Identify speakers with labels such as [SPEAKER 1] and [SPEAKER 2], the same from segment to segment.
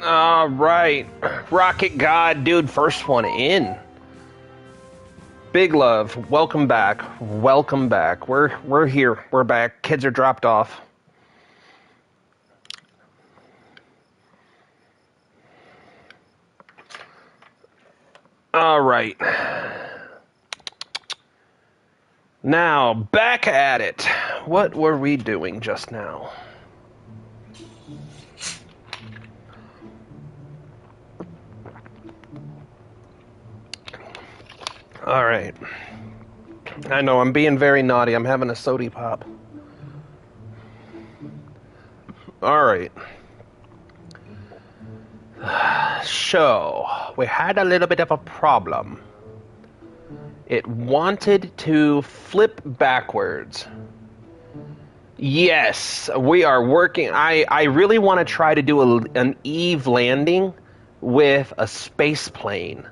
[SPEAKER 1] All right, Rocket God, dude, first one in. Big love, welcome back, welcome back. We're here, we're back. Kids are dropped off. All right. Now, back at it. What were we doing just now? All right. I know, I'm being very naughty. I'm having a sody pop. All right. So, we had a little bit of a problem. It wanted to flip backwards. Yes, we are working. I really want to try to do an Eve landing with a space plane.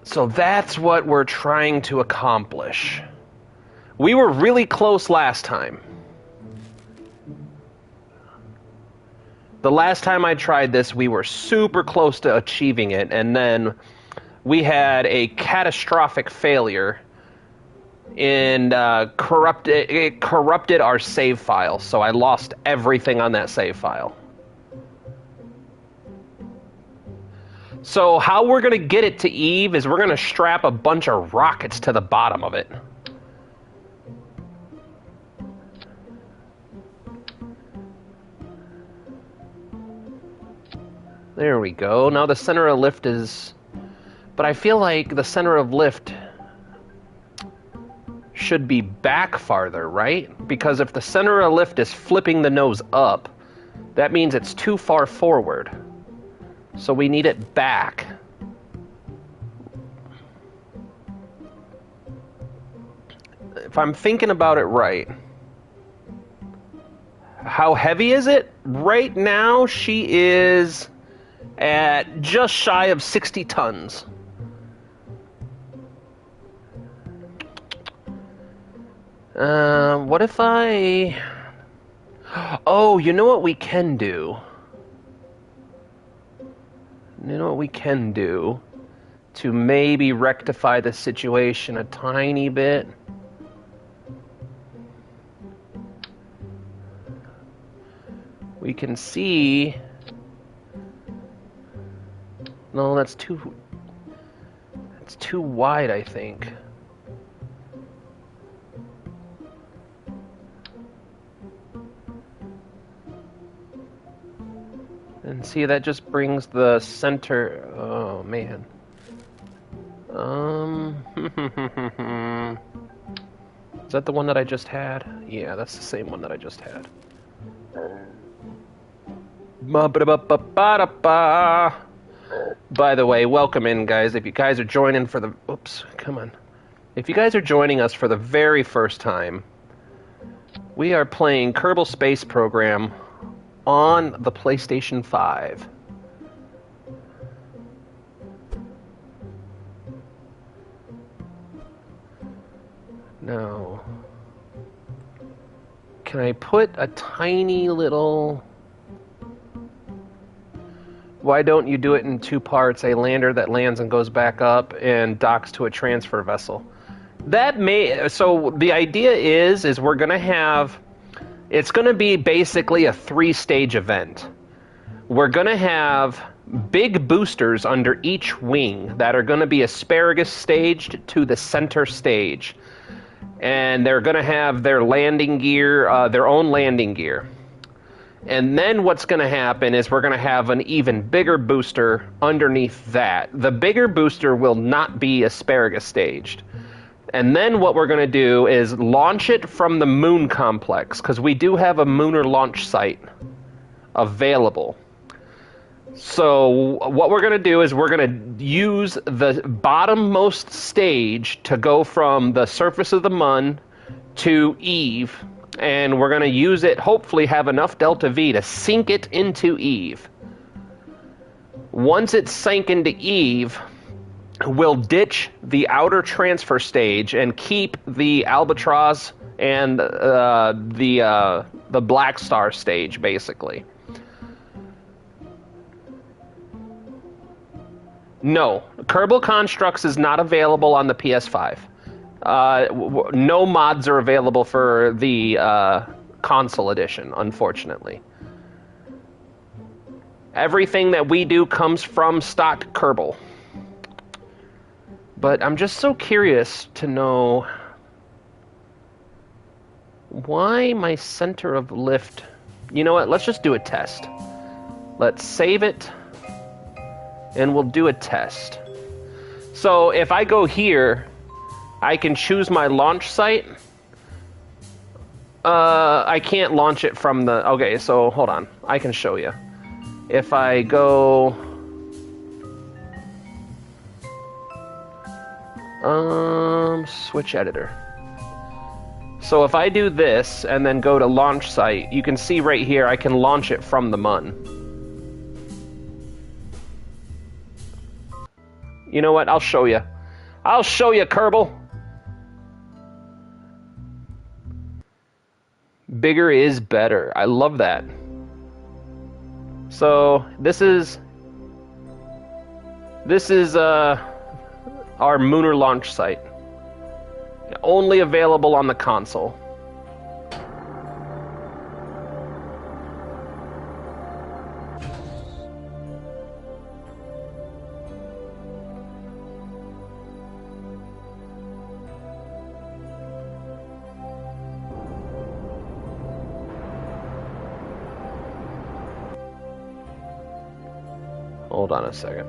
[SPEAKER 1] So that's what we're trying to accomplish. We were really close last time. The last time I tried this, we were super close to achieving it, and then we had a catastrophic failure, and it corrupted our save file, so I lost everything on that save file. So how we're going to get it to Eve is we're going to strap a bunch of rockets to the bottom of it. There we go. Now the center of lift is... But I feel like the center of lift should be back farther, right? Because if the center of lift is flipping the nose up, that means it's too far forward. So we need it back. If I'm thinking about it right. How heavy is it? Right now she is at just shy of 60 tons. What if I... Oh, you know what we can do? You know what we can do to maybe rectify the situation a tiny bit? We can see... No, that's too wide, I think. And see, that just brings the center... Oh, man. Is that the one that I just had? Yeah, that's the same one that I just had. By the way, welcome in, guys. If you guys are joining for the... Oops, come on. If you guys are joining us for the very first time, we are playing Kerbal Space Program on the PlayStation 5. Now, can I put a tiny little... Why don't you do it in two parts? A lander that lands and goes back up and docks to a transfer vessel. That may... So the idea is we're going to have... It's going to be basically a 3-stage event. We're going to have big boosters under each wing that are going to be asparagus staged to the center stage. And they're going to have their landing gear, their own landing gear. And then what's going to happen is we're going to have an even bigger booster underneath that. The bigger booster will not be asparagus staged. And then what we're going to do is launch it from the moon complex, because we do have a lunar launch site available. So what we're going to do is we're going to use the bottommost stage to go from the surface of the Mun to Eve, and we're going to use it, hopefully have enough Delta V to sink it into Eve. Once it's sank into Eve, we'll ditch the outer transfer stage and keep the Albatross and the Black Star stage, basically. No, Kerbal Constructs is not available on the PS5. No mods are available for the console edition, unfortunately. Everything that we do comes from stock Kerbal. But I'm just so curious to know why my center of lift... You know what? Let's just do a test. Let's save it, and we'll do a test. So if I go here, I can choose my launch site. I can't launch it from the... Okay, so hold on. I can show you. If I go... switch editor. So if I do this and then go to launch site, you can see right here I can launch it from the MUN. You know what? I'll show you. I'll show you, Kerbal. Bigger is better. I love that. So this is our Mooner launch site. Only available on the console. Hold on a second.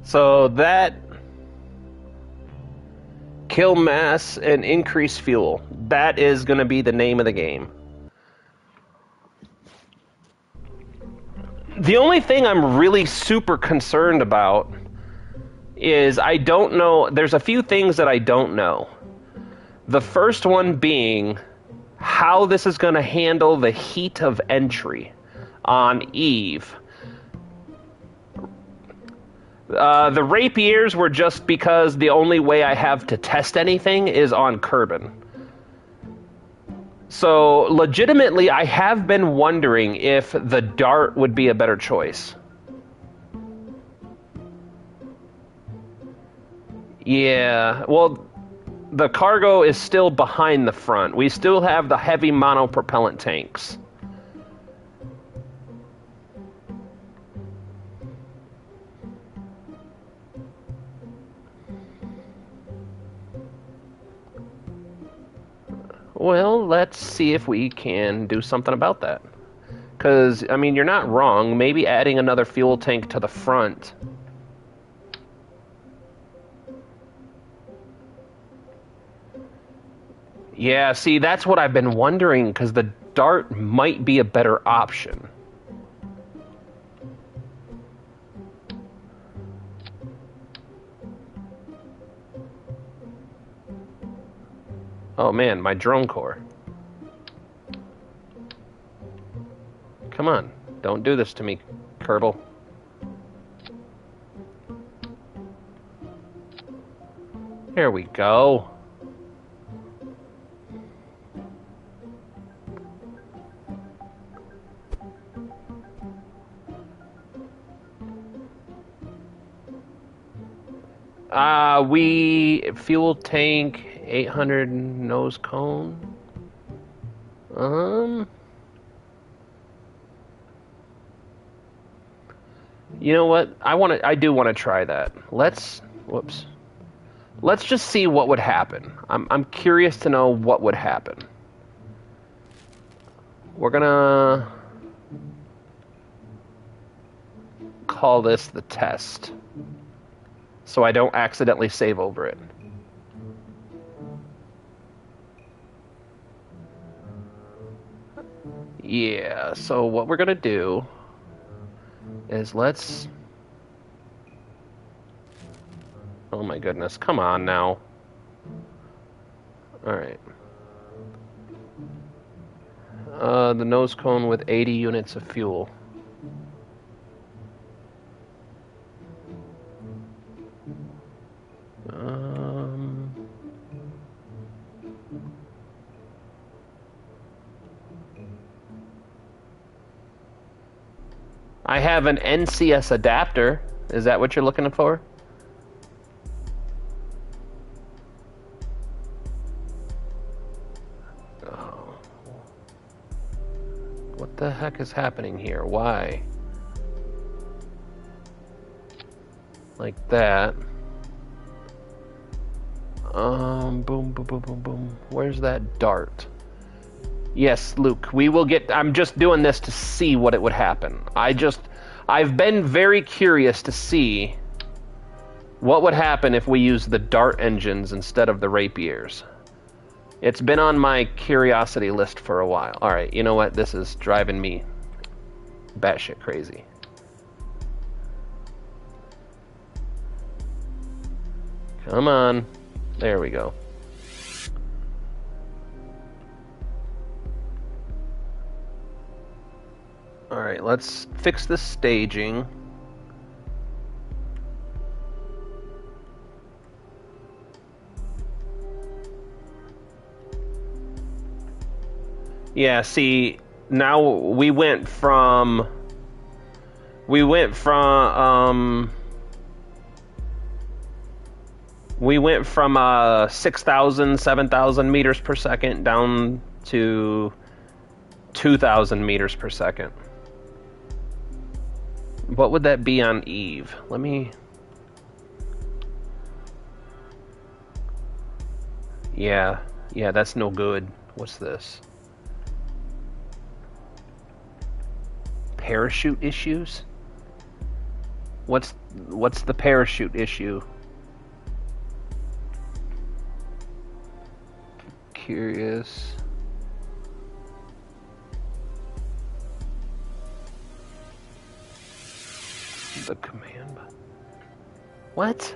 [SPEAKER 1] So that kill mass and increase fuel. That is going to be the name of the game. The only thing I'm really super concerned about is I don't know. There's a few things that I don't know. The first one being how this is going to handle the heat of entry on Eve. The rapiers were just because the only way I have to test anything is on Kerbin. So, legitimately, I have been wondering if the dart would be a better choice. Yeah, well, the cargo is still behind the front. We still have the heavy monopropellant tanks. Well, let's see if we can do something about that. Because, I mean, you're not wrong. Maybe adding another fuel tank to the front. Yeah, see, that's what I've been wondering, because the dart might be a better option. Oh man, my drone core. Come on, don't do this to me, Kerbal. There we go. We fuel tank 800 nose cone. You know what? I do want to try that. Let's just see what would happen. I'm curious to know what would happen. We're gonna call this the test, so I don't accidentally save over it. Yeah, so what we're gonna do is let's Oh my goodness, come on now. Alright. The nose cone with 80 units of fuel. I have an NCS adapter. Is that what you're looking for? Oh. What the heck is happening here? Why? Like that. Boom, boom, boom, boom, boom. Where's that dart? Yes, Luke, we will get... I'm just doing this to see what it would happen. I've been very curious to see what would happen if we use the dart engines instead of the rapiers. It's been on my curiosity list for a while. Alright, you know what? This is driving me batshit crazy. Come on. There we go. Alright, let's fix the staging. Yeah, see, now we went from 6,000, 7,000 meters per second down to 2,000 meters per second. What would that be on Eve? Let me... Yeah, that's no good. What's this? Parachute issues? What's the parachute issue? Curious. The command button. What?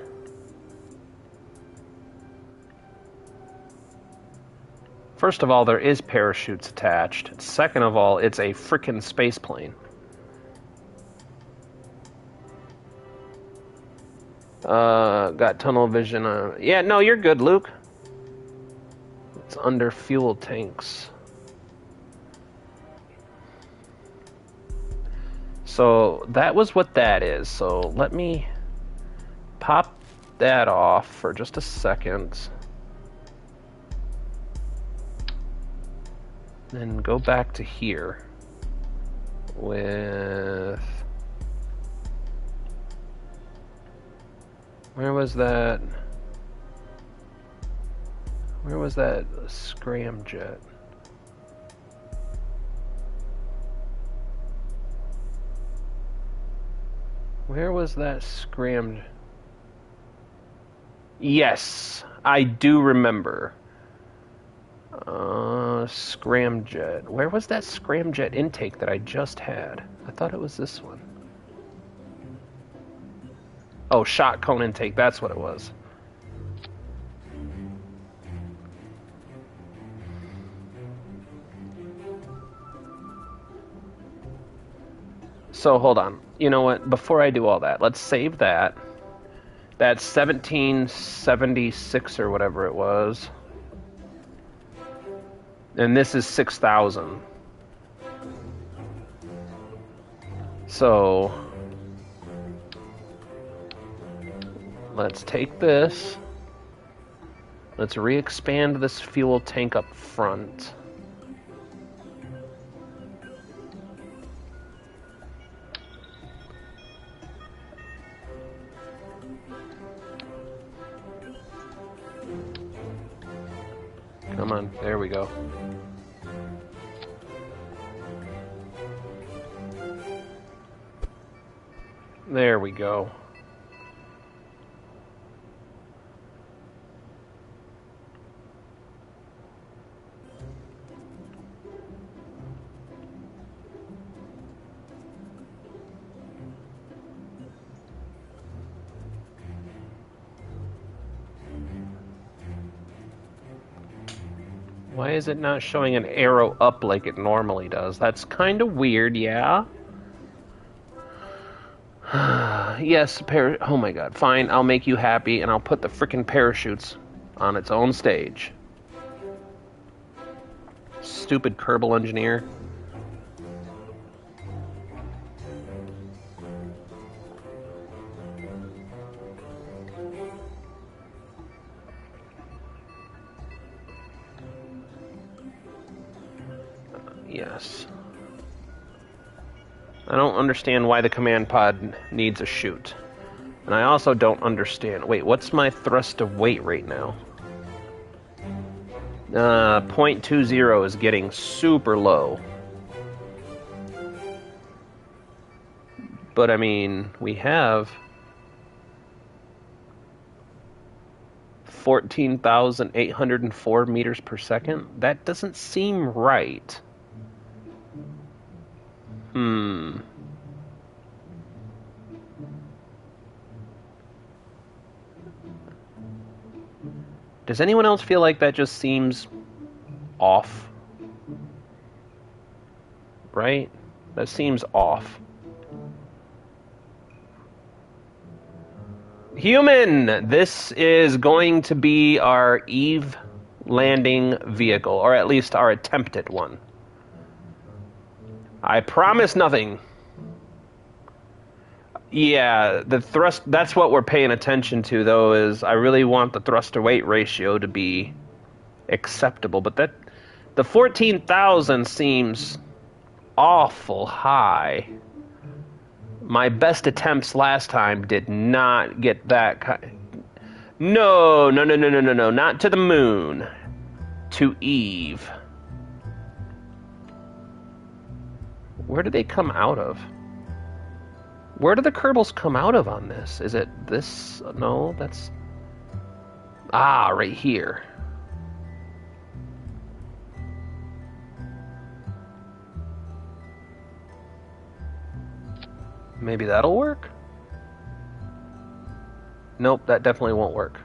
[SPEAKER 1] First of all, there is parachutes attached. Second of all, it's a frickin' space plane. Got tunnel vision. Yeah, no, you're good, Luke. It's under fuel tanks. So that was what that is. So let me pop that off for just a second. Then go back to here with... Where was that scramjet? Where was that scramjet? Yes, I do remember. Scramjet. Where was that scramjet intake that I just had? I thought it was this one. Oh, shot cone intake, that's what it was. So, hold on. You know what? Before I do all that, let's save that. That's 1776 or whatever it was. And this is 6,000. So... let's take this. Let's re-expand this fuel tank up front. Come on, there we go. There we go. Why is it not showing an arrow up like it normally does? That's kind of weird, yeah? Yes, oh my god. Fine, I'll make you happy, and I'll put the frickin' parachutes on its own stage. Stupid Kerbal engineer. Yes. I don't understand why the command pod needs a chute. And I also don't understand... Wait, what's my thrust of weight right now? 0.20 is getting super low. But, I mean, we have... 14,804 meters per second? That doesn't seem right. Does anyone else feel like that just seems off? Right? That seems off. Human! This is going to be our Eve landing vehicle, or at least our attempted one. I promise nothing. Yeah, the thrust, that's what we're paying attention to, though, is I really want the thrust-to-weight ratio to be acceptable, but that, the 14,000 seems awful high. My best attempts last time did not get that kind. No, not to the moon. To Eve. Where do they come out of? Where do the Kerbals come out of on this? Is it this? No, that's... Ah, right here. Maybe that'll work? Nope, that definitely won't work.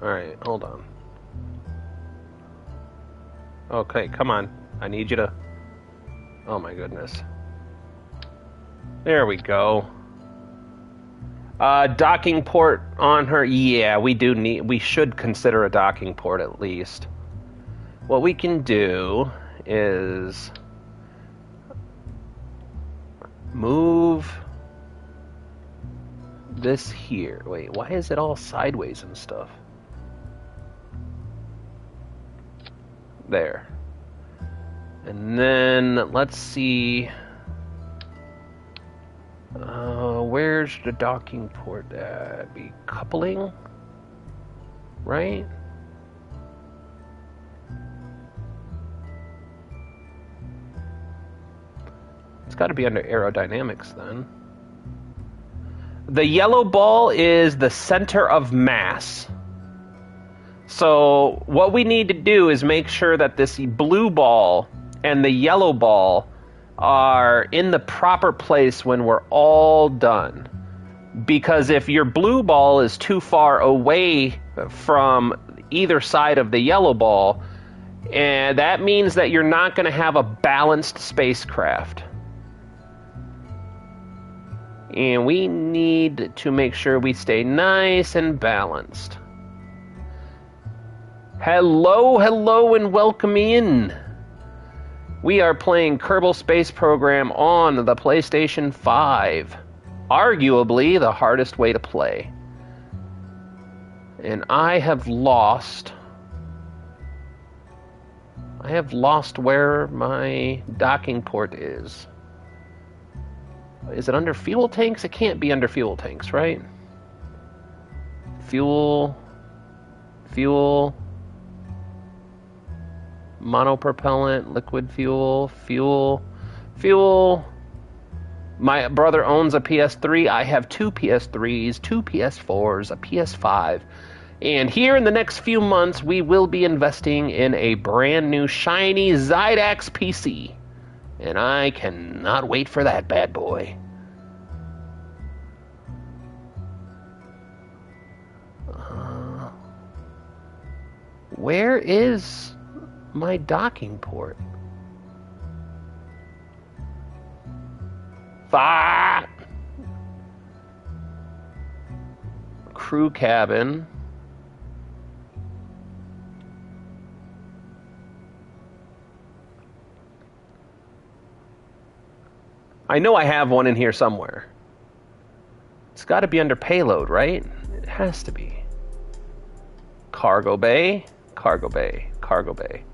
[SPEAKER 1] Alright, hold on. Okay, come on. I need you to... Oh my goodness. There we go. Docking port on her. Yeah, we should consider a docking port at least. What we can do is move this here. Wait, why is it all sideways and stuff? There. And then let's see. Where's the docking port? Be coupling, right? It's got to be under aerodynamics then. The yellow ball is the center of mass. So what we need to do is make sure that this blue ball and the yellow ball are in the proper place when we're all done. Because if your blue ball is too far away from either side of the yellow ball, and that means that you're not going to have a balanced spacecraft. And we need to make sure we stay nice and balanced. Hello, and welcome in. We are playing Kerbal Space Program on the PlayStation 5. Arguably the hardest way to play. And I have lost where my docking port is. Is it under fuel tanks? It can't be under fuel tanks, right? Fuel, monopropellant, liquid fuel. My brother owns a PS3. I have two PS3s, two PS4s, a PS5. And here in the next few months, we will be investing in a brand new shiny Zydax PC. And I cannot wait for that bad boy. Where is my docking port? Ah! Crew cabin. I know I have one in here somewhere. It's got to be under payload, right? It has to be. Cargo bay, cargo bay, cargo bay.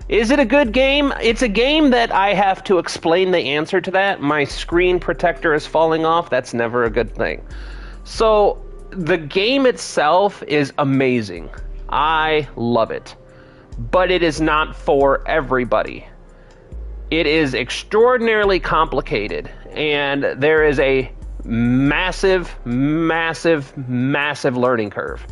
[SPEAKER 1] Is it a good game? It's a game that I have to explain the answer to that. My screen protector is falling off. That's never a good thing. So, the game itself is amazing. I love it. But it is not for everybody. It is extraordinarily complicated, and there is a massive, massive, massive learning curve.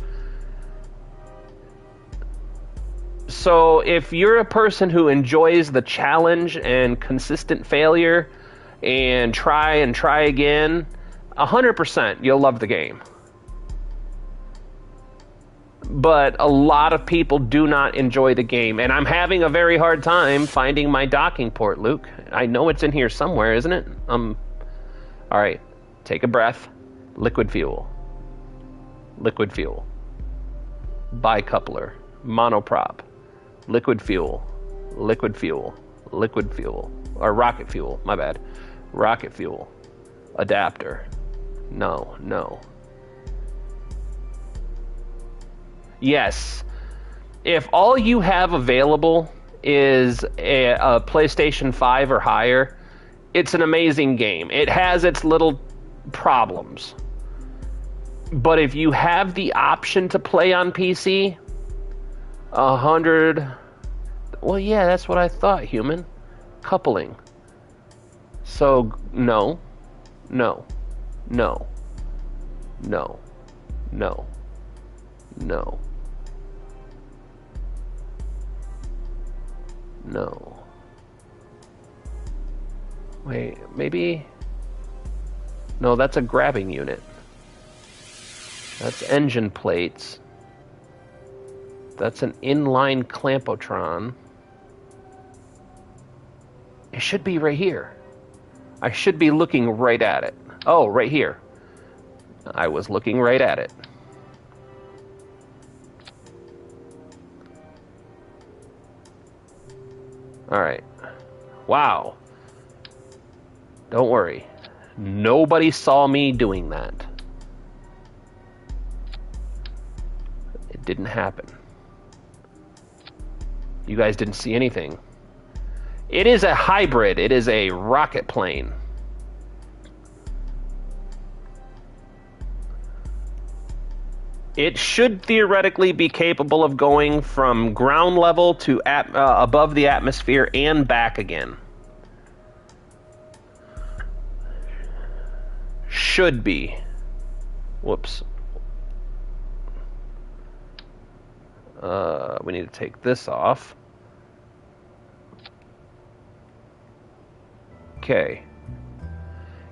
[SPEAKER 1] So if you're a person who enjoys the challenge and consistent failure and try again, 100% you'll love the game. But a lot of people do not enjoy the game, and I'm having a very hard time finding my docking port, Luke. I know it's in here somewhere, isn't it? Alright, take a breath. Liquid fuel. Liquid fuel. Bicoupler. Monoprop. Liquid fuel. Liquid fuel. Liquid fuel. Or rocket fuel, my bad. Rocket fuel. Adapter. No, no. Yes. If all you have available is a PlayStation 5 or higher, it's an amazing game. It has its little problems. But if you have the option to play on PC, 100... Well, yeah, that's what I thought, human. Coupling. So, no. No. No. No. No. No. No. Wait, maybe... No, that's a grabbing unit. That's engine plates. That's an inline clampotron. It should be right here. I should be looking right at it. Oh, right here. I was looking right at it. Alright. Wow. Don't worry. Nobody saw me doing that. It didn't happen. You guys didn't see anything. It is a hybrid. It is a rocket plane. It should theoretically be capable of going from ground level to above the atmosphere and back again. Should be. Whoops. We need to take this off. Okay.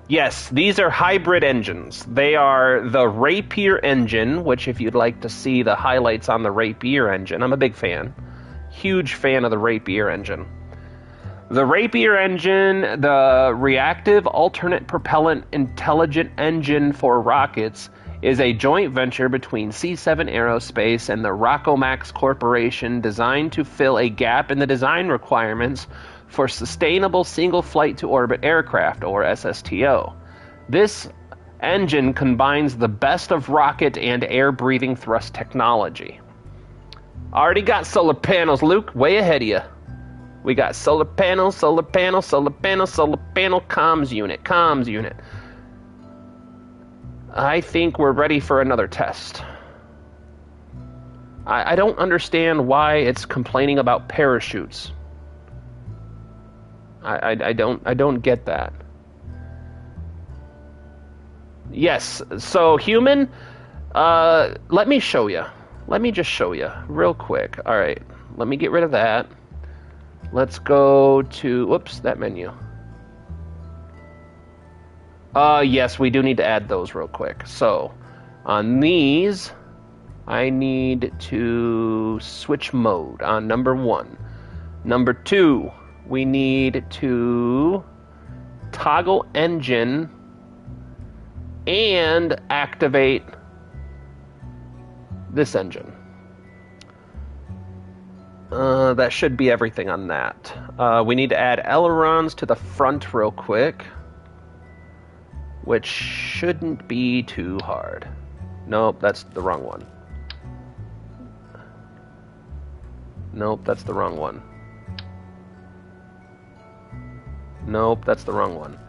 [SPEAKER 1] Yes, these are hybrid engines. They are the Rapier engine, which if you'd like to see the highlights on the Rapier engine, I'm a big fan. Huge fan of the Rapier engine. The Rapier engine, the Reactive Alternate Propellant Intelligent Engine for Rockets, is a joint venture between C7 Aerospace and the Rockomax Corporation designed to fill a gap in the design requirements for Sustainable Single Flight to Orbit Aircraft, or SSTO. This engine combines the best of rocket and air-breathing thrust technology. Already got solar panels, Luke. Way ahead of you. We got solar panel, solar panel, solar panel, solar panel, comms unit. I think we're ready for another test. I don't understand why it's complaining about parachutes. I don't get that. Yes, so human, let me show you. Let me just show you real quick. All right, let me get rid of that. Let's go to, whoops, that menu. Yes, we do need to add those real quick. So, on these, I need to switch mode on number 1. Number 2, we need to toggle engine and activate this engine. That should be everything on that. We need to add ailerons to the front real quick, which shouldn't be too hard. Nope, that's the wrong one. Nope, that's the wrong one. Nope, that's the wrong one.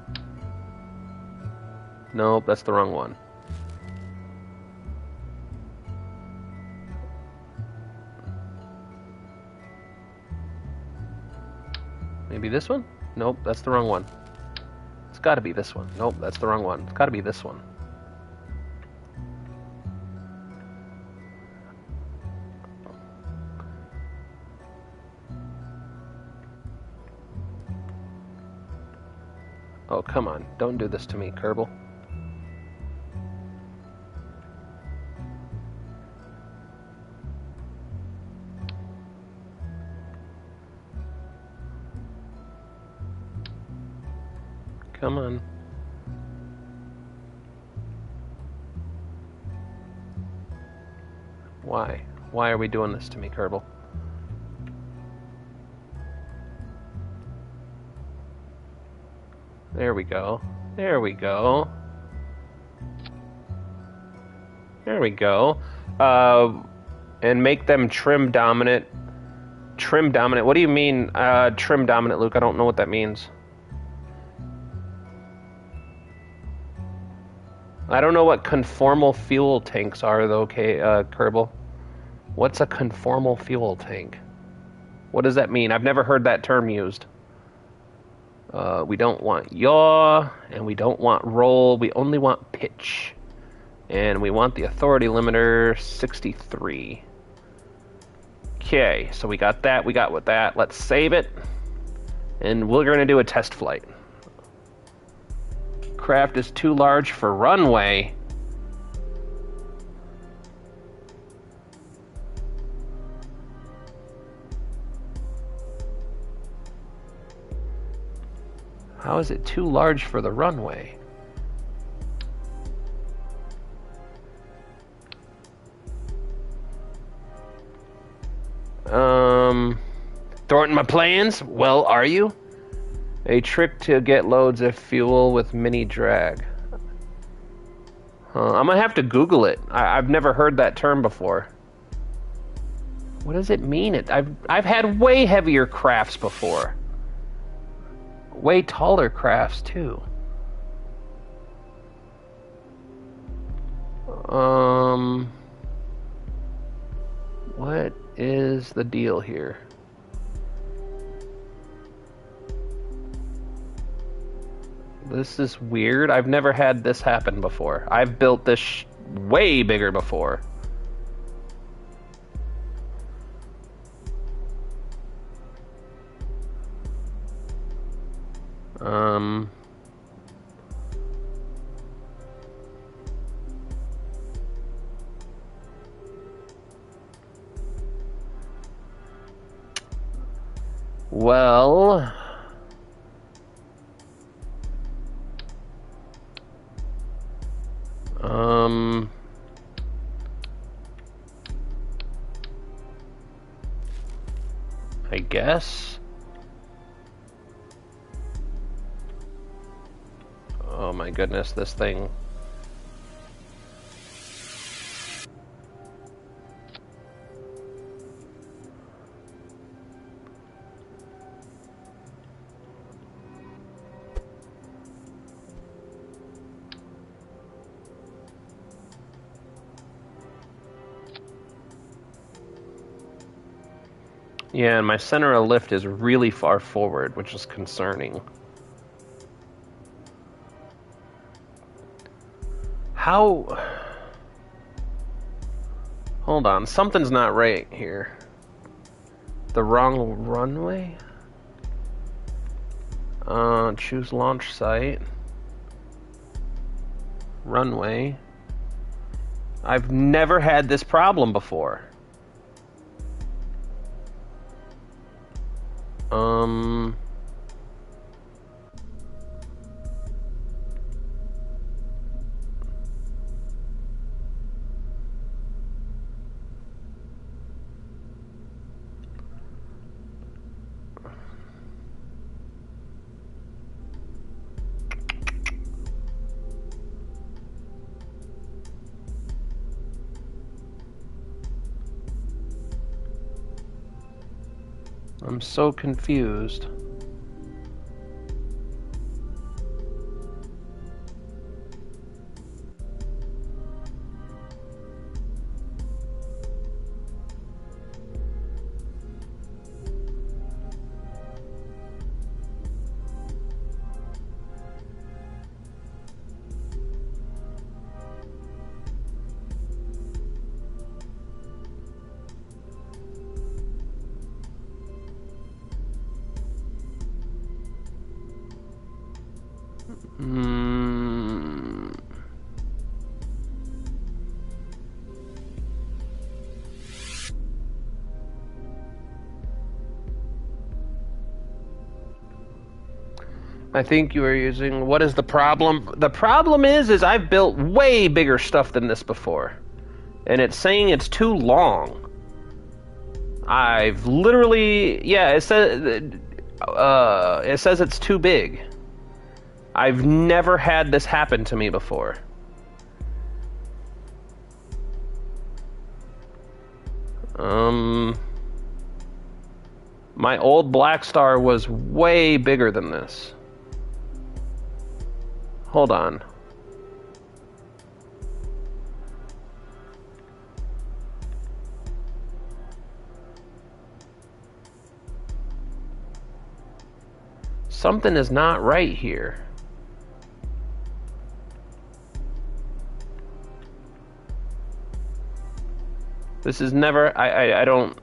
[SPEAKER 1] Nope, that's the wrong one. Maybe this one? Nope, that's the wrong one. It's gotta be this one. Nope, that's the wrong one. It's gotta be this one. Oh, come on. Don't do this to me, Kerbal. Come on. Why? Why are we doing this to me, Kerbal? There we go. There we go. There we go. And make them trim dominant. Trim dominant. What do you mean, trim dominant, Luke? I don't know what that means. I don't know what conformal fuel tanks are, though, Kerbal. What's a conformal fuel tank? What does that mean? I've never heard that term used. We don't want yaw, and we don't want roll. We only want pitch. And we want the authority limiter 63. Okay, so we got that. We got with that. Let's save it. And we're going to do a test flight. Craft is too large for runway. How is it too large for the runway? Thwarting my plans? Well, are you? A trick to get loads of fuel with mini drag. I'm gonna have to Google it. I've never heard that term before. What does it mean? I've had way heavier crafts before. Way taller crafts too. What is the deal here? This is weird. I've never had this happen before. I've built this way bigger before. Well, I guess. Oh my goodness, this thing. Yeah, and my center of lift is really far forward, which is concerning. How... Hold on, something's not right here. The wrong runway? Choose launch site. Runway. I've never had this problem before. I'm so confused. I think you are using... What is the problem? The problem is I've built way bigger stuff than this before. And it's saying it's too long. I've literally... Yeah, it says it's too big. I've never had this happen to me before. My old Black Star was way bigger than this. Hold on. Something is not right here. This is never... I don't...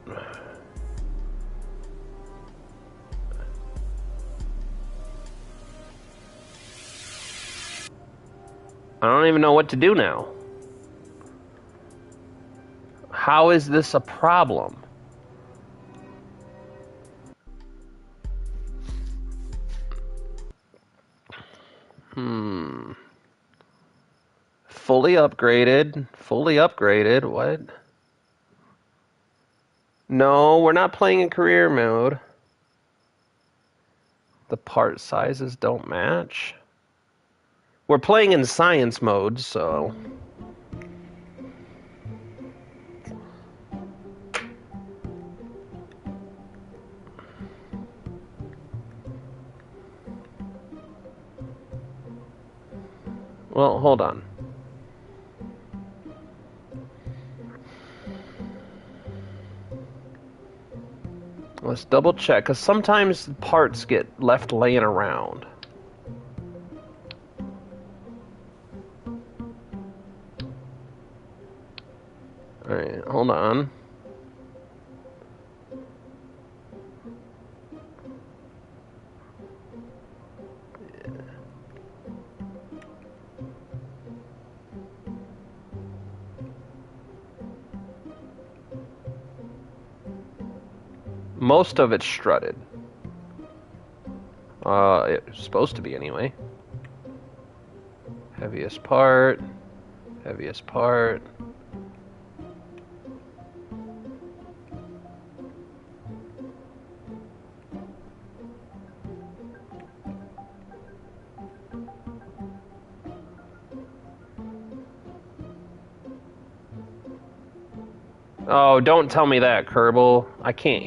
[SPEAKER 1] I don't even know what to do now. How is this a problem? Fully upgraded. Fully upgraded. What? No, we're not playing in career mode. The part sizes don't match. We're playing in science mode, so... Well, hold on. Let's double check, because sometimes parts get left laying around. Alright, hold on. Most of it's strutted. It's supposed to be anyway. Heaviest part. Heaviest part. Oh, don't tell me that, Kerbal. I can't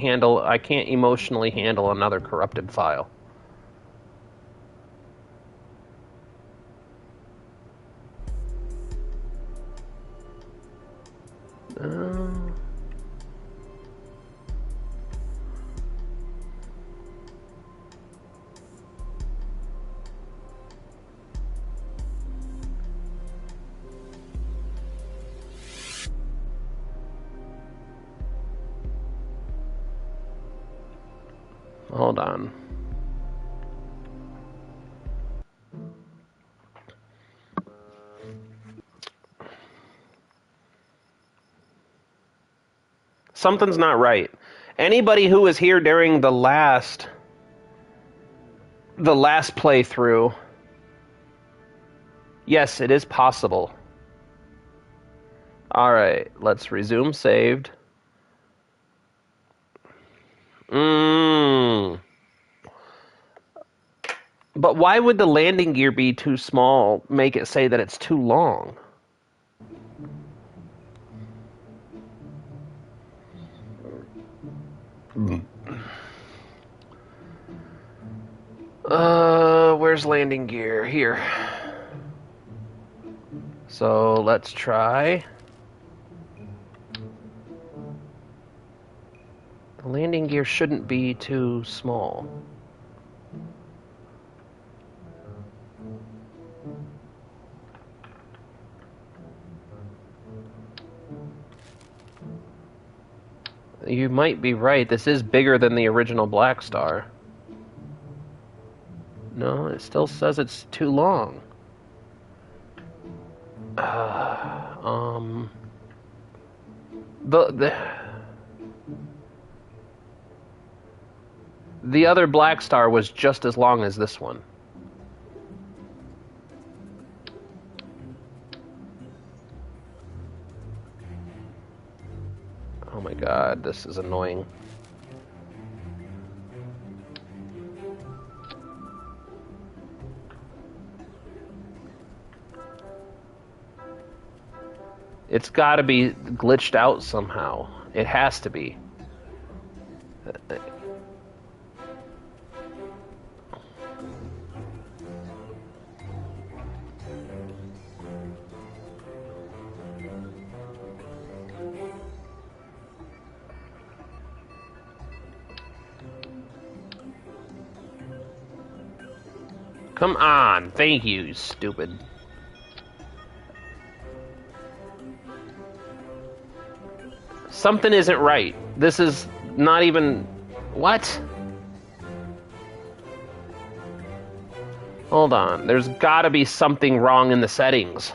[SPEAKER 1] emotionally handle another corrupted file. Hold on. Something's not right. Anybody who was here during the last playthrough, yes, it is possible. All right, let's resume saved. But why would the landing gear be too small, make it say that it's too long? Where's landing gear? Here. So let's try. The landing gear shouldn't be too small. You might be right. This is bigger than the original Black Star. No, it still says it's too long. The other Black Star was just as long as this one. Oh my god, this is annoying. It's got to be glitched out somehow. It has to be. Come on, thank you, stupid. Something isn't right. This is not even... What? Hold on. There's gotta be something wrong in the settings.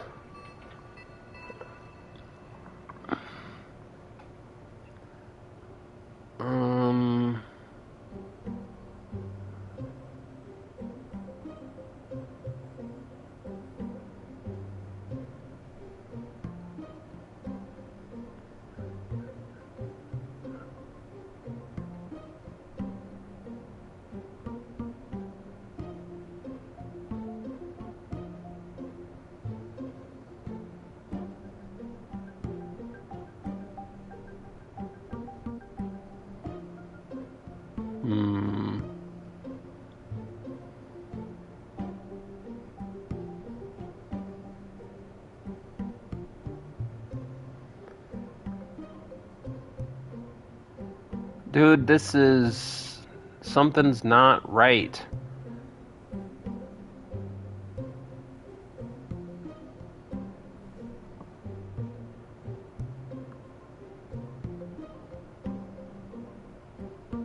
[SPEAKER 1] Dude, this is... Something's not right.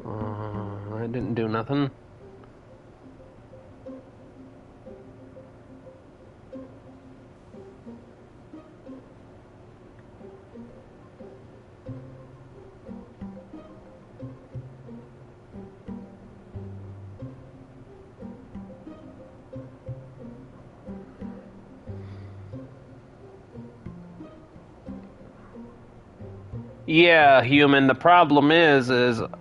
[SPEAKER 1] I didn't do nothing. Yeah, human, the problem is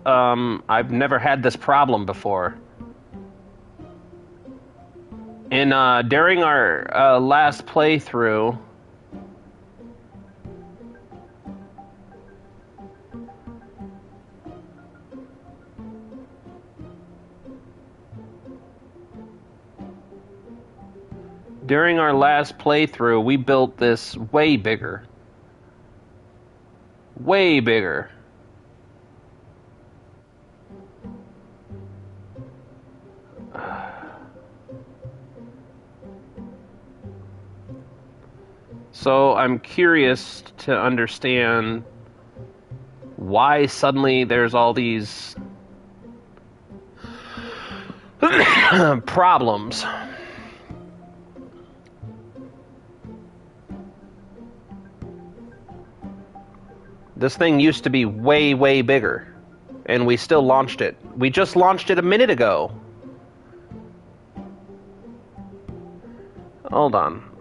[SPEAKER 1] I've never had this problem before. And, during our, last playthrough... During our last playthrough, we built this way bigger. Way bigger. So I'm curious to understand why suddenly there's all these problems. This thing used to be way, way bigger. And we still launched it. We just launched it a minute ago. Hold on.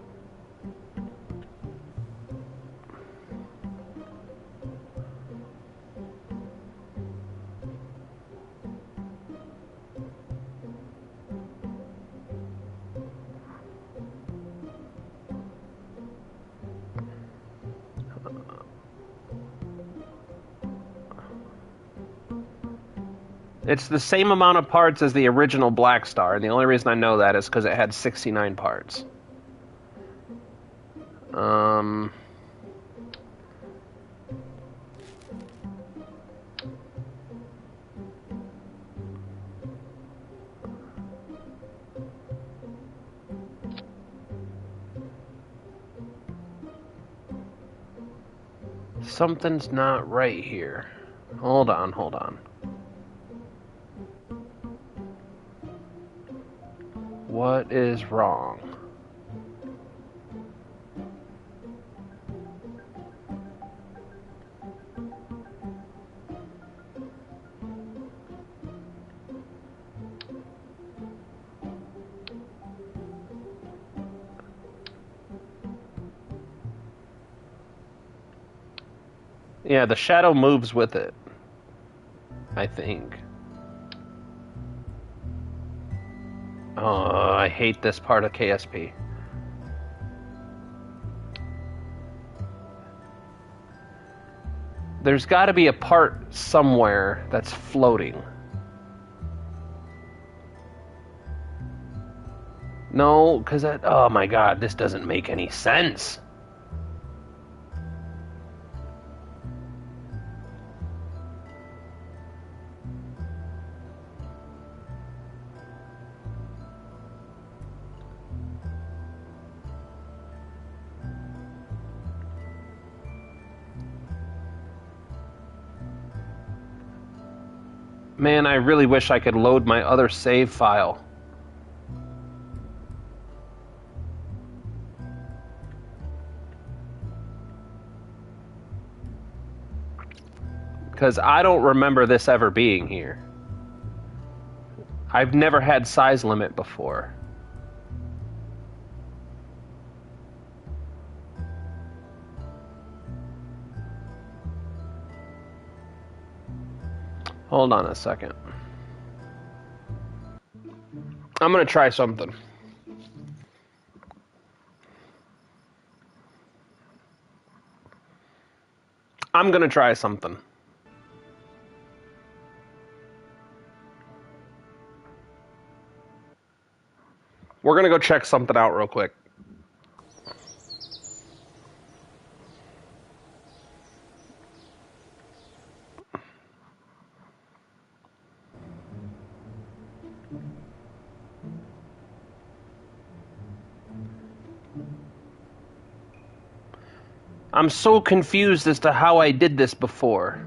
[SPEAKER 1] It's the same amount of parts as the original Black Star, and the only reason I know that is because it had 69 parts. Something's not right here. Hold on, hold on. What is wrong? Yeah, the shadow moves with it, I think. Oh, I hate this part of KSP. There's got to be a part somewhere that's floating. No, because that... Oh my god, this doesn't make any sense. Man, I really wish I could load my other save file. Because I don't remember this ever being here. I've never had size limit before. Hold on a second. I'm gonna try something. I'm gonna try something. We're gonna go check something out real quick. I'm so confused as to how I did this before.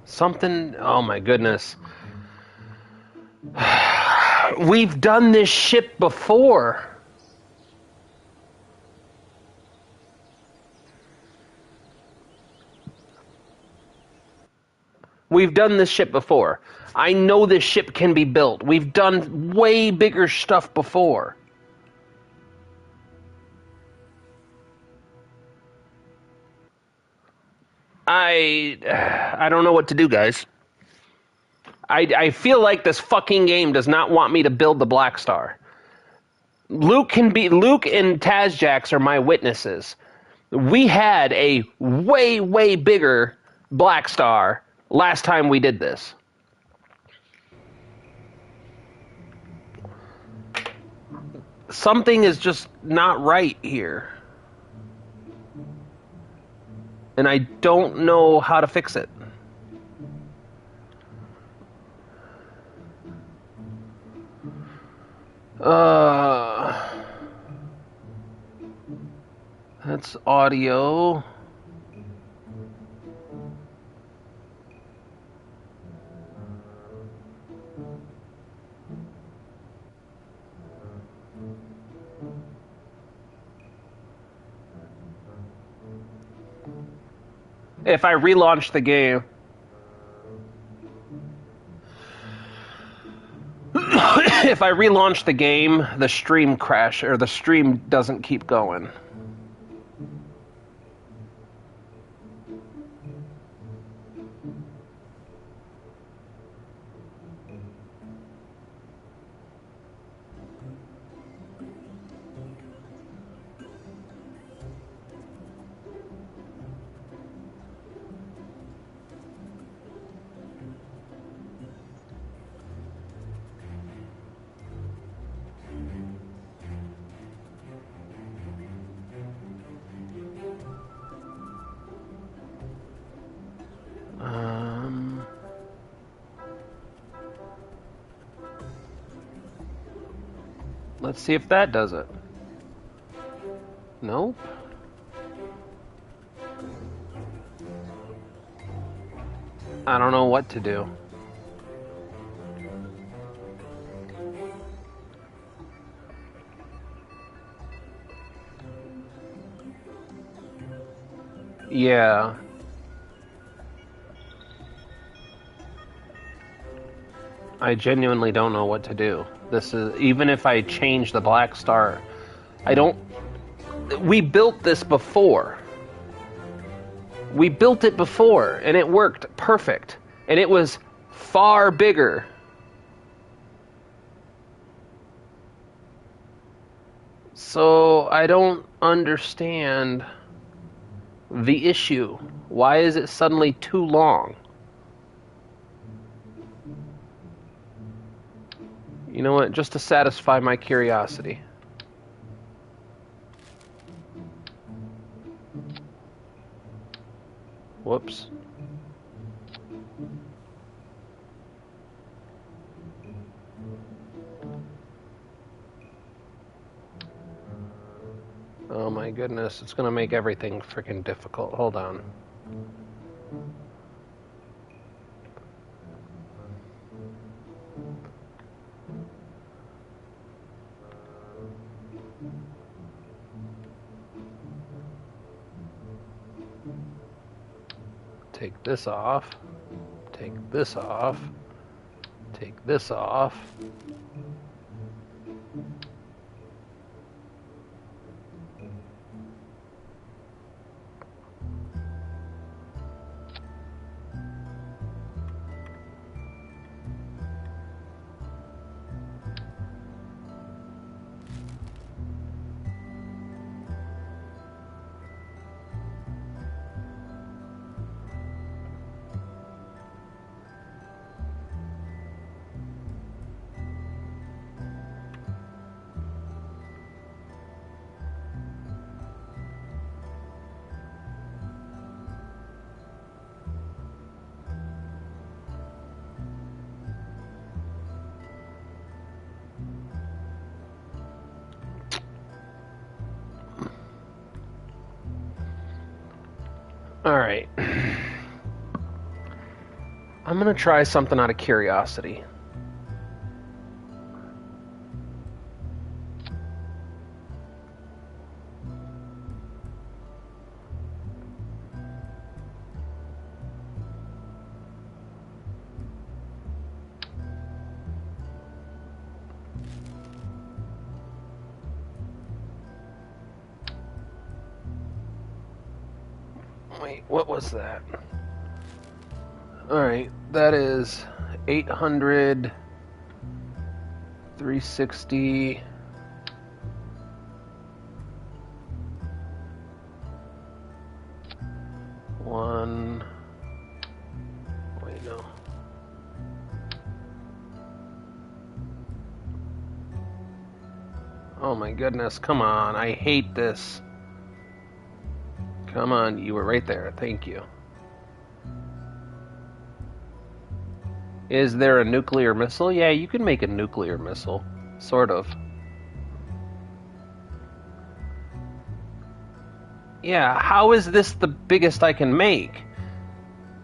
[SPEAKER 1] Something... Oh my goodness. We've done this ship before. We've done this ship before. I know this ship can be built. We've done way bigger stuff before. I don't know what to do, guys. I feel like this fucking game does not want me to build the Black Star. Luke and Tazjax are my witnesses. We had a way, way bigger Black Star last time we did this. Something is just not right here. And I don't know how to fix it. That's audio. If I relaunch the game, if I relaunch the game, the stream crash or the stream doesn't keep going. Let's see if that does it. Nope. I don't know what to do. Yeah. I genuinely don't know what to do. This is, even if I change the black star, I don't. We built this before. We built it before, and it worked perfect. And it was far bigger. So I don't understand the issue. Why is it suddenly too long? You know what? Just to satisfy my curiosity. Whoops. Oh my goodness, it's gonna make everything freaking difficult. Hold on. Take this off. Take this off. Take this off. Alright. I'm gonna try something out of curiosity. Wait, what was that? Alright, that is 800, 360. One. Wait, no. Oh my goodness, come on. I hate this. Come on, you were right there. Thank you. Is there a nuclear missile? Yeah, you can make a nuclear missile. Sort of. Yeah, how is this the biggest I can make?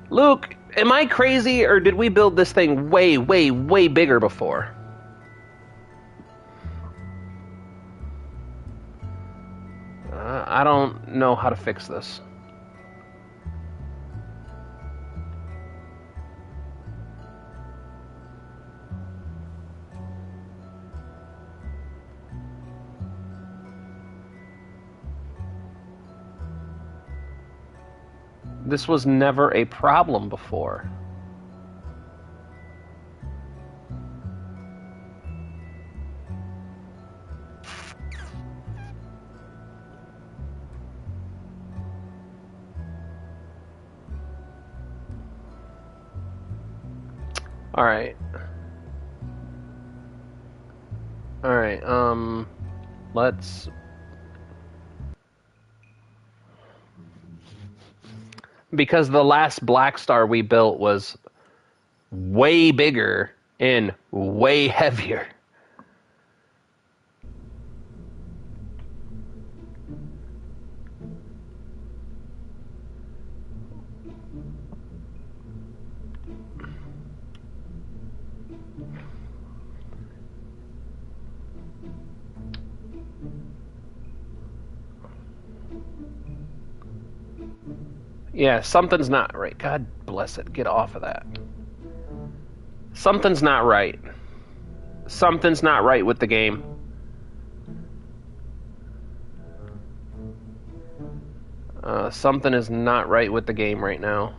[SPEAKER 1] Luke, am I crazy, or did we build this thing way, way, way bigger before? I don't know how to fix this. This was never a problem before. Alright. Alright, let's... Because the last Black Star we built was way bigger and way heavier. Yeah, something's not right. God bless it. Get off of that. Something's not right. Something's not right with the game. Something is not right with the game right now.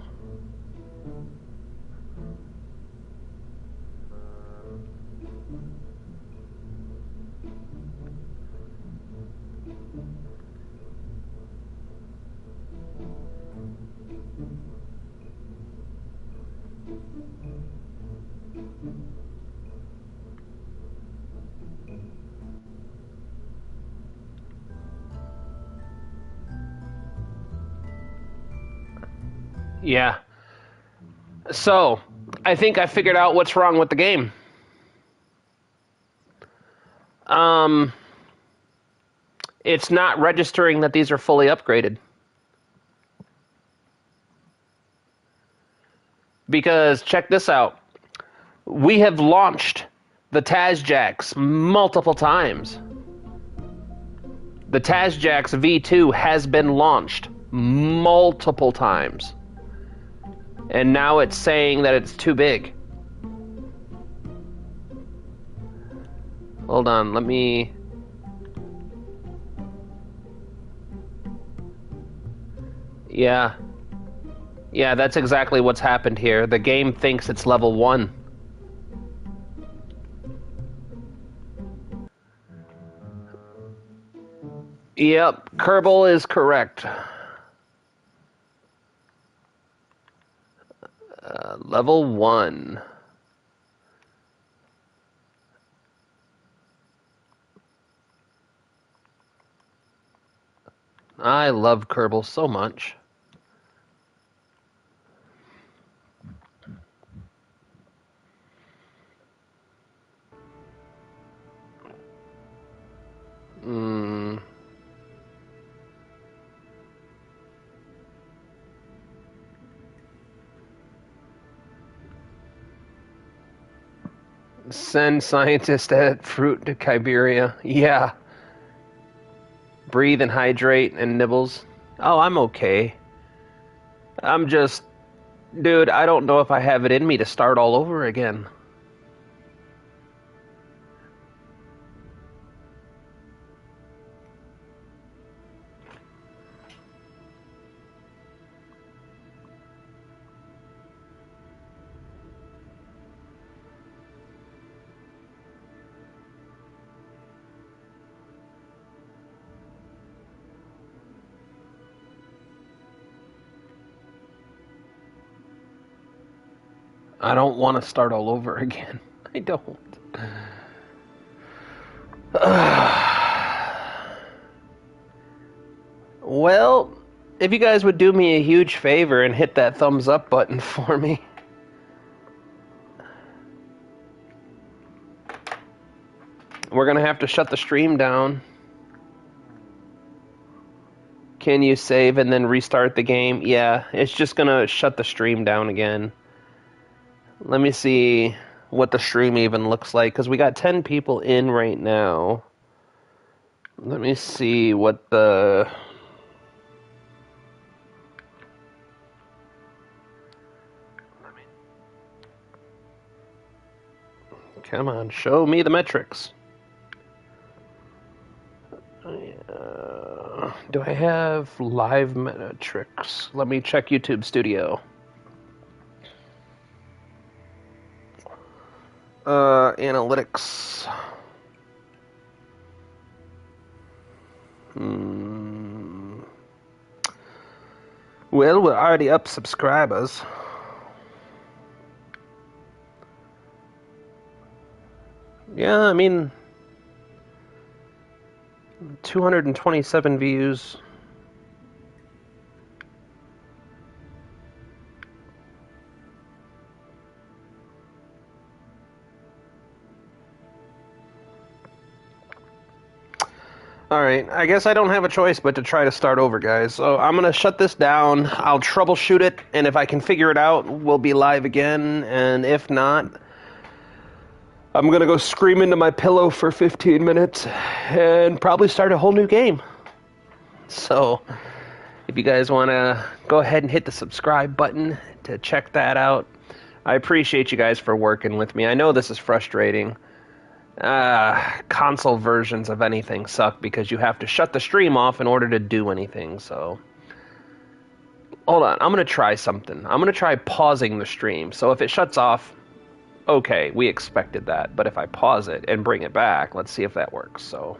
[SPEAKER 1] Yeah. So, I think I figured out what's wrong with the game. It's not registering that these are fully upgraded. Because, check this out. We have launched the Tazjax multiple times. The Tazjax V2 has been launched multiple times. And now it's saying that it's too big. Hold on, let me... Yeah. Yeah, that's exactly what's happened here. The game thinks it's level 1. Yep, Kerbal is correct. Level 1. I love Kerbal so much. Send scientists at fruit to Siberia. Yeah. Breathe and hydrate and nibbles. Oh, I'm okay. I'm just... Dude, I don't know if I have it in me to start all over again. I don't want to start all over again. I don't. Well, if you guys would do me a huge favor and hit that thumbs up button for me. We're going to have to shut the stream down. Can you save and then restart the game? Yeah, it's just going to shut the stream down again. Let me see what the stream even looks like, because we got 10 people in right now. Let me see what the... Come on, show me the metrics. Do I have live metrics? Let me check YouTube Studio. Analytics. Well, we're already up subscribers. Yeah, I mean, 227 views. Alright, I guess I don't have a choice but to try to start over, guys. So I'm going to shut this down. I'll troubleshoot it, and if I can figure it out, we'll be live again. And if not, I'm going to go scream into my pillow for 15 minutes and probably start a whole new game. So if you guys want to go ahead and hit the subscribe button to check that out, I appreciate you guys for working with me. I know this is frustrating. Console versions of anything suck because you have to shut the stream off in order to do anything, so... Hold on, I'm going to try something. I'm going to try pausing the stream. So if it shuts off, okay, we expected that. But if I pause it and bring it back, let's see if that works, so...